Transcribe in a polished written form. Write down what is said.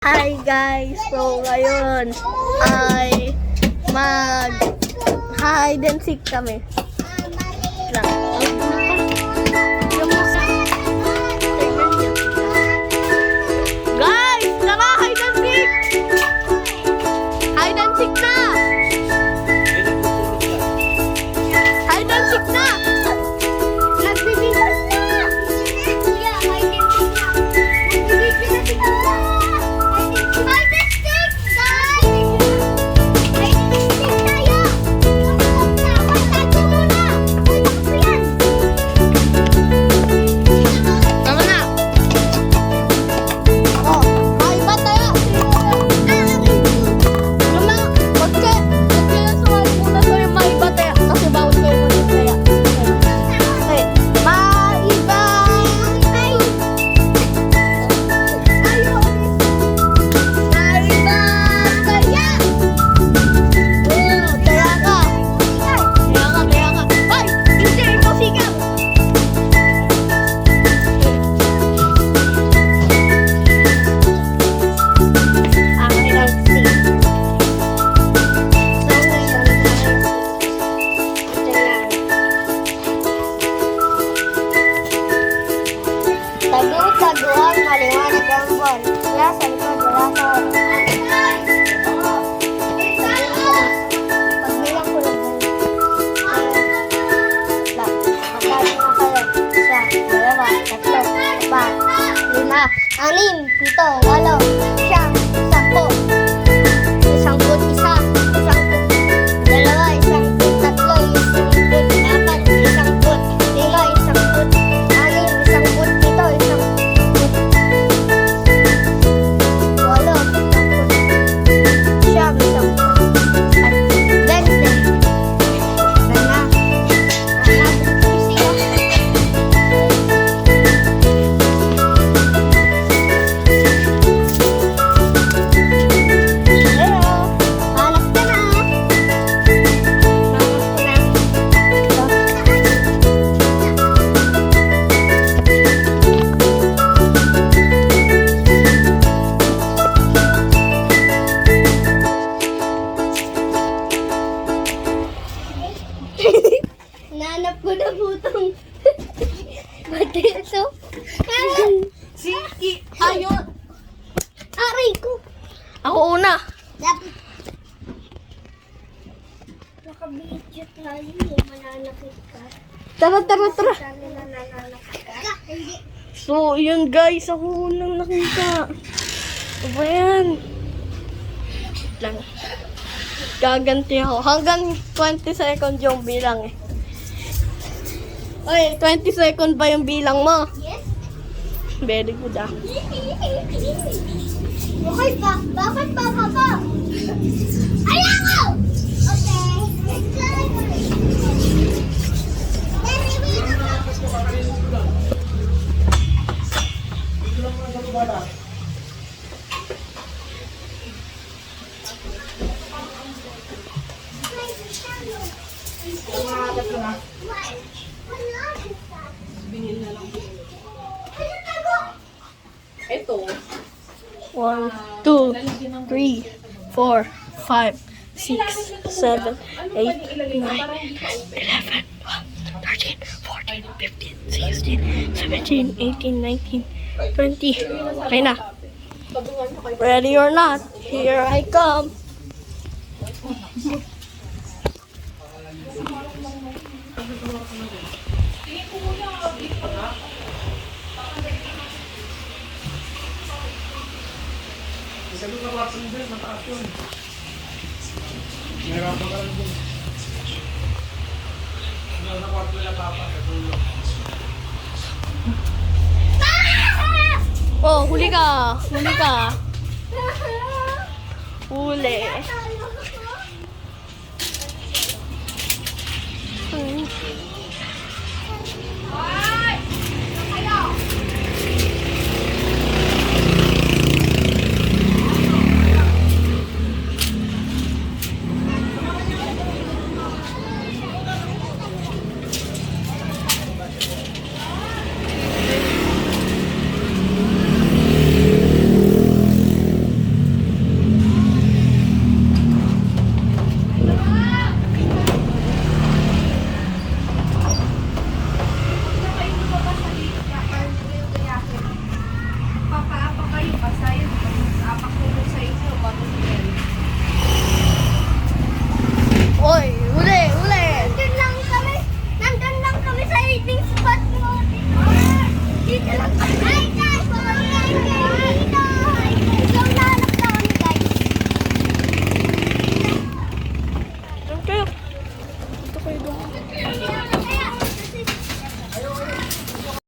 Hi guys! So ngayon ay mag hide and seek kami. Lang. Guys! Tara! Hide and seek! Hide and seek na! Hide and seek na! Nagbibigas na! Kuya, hide and seek na! Nagbibigas na! Taguan, maliwanag ang buwan. Kaya sa likod, wala ka. Pagbilang ko lang. Magkano na kayo? Isa, dalawa, tatlo, apat, lima, anim, pito, walo, siyam, sampo. Isang put, isa, isang put, dalawa, isang put, tatlo, isang put, apat, isang put, lima, isang put, anim, isang put, pito, isang put. Nanap ko na putong mateso. Ayun. Aray ko. Ako una. Naka-video tayo. Mananakit ka. Tara. So, yun guys. Ako unang nakita. Ano ba yan? Lang. Gaganti ako. Hanggang 20 seconds yung bilang eh. Oy, 20 seconds ba yung bilang mo? Yes. Very good ah. Okay pa. Bakit pa, Papa? Ayaw! Okay. Ito. 1, 2, 3, 4, 5, 6, 7, 8, 9, 11, 12, 13, 14, 15, 16, 17, 18, 19, 20. Okay na. Ready or not, here I come. Sabi ka ba kung din, mataas yun. Nahirapan ka lang din. Nasa kwarto nila papa, natulog. Oh, huli ka. Huli.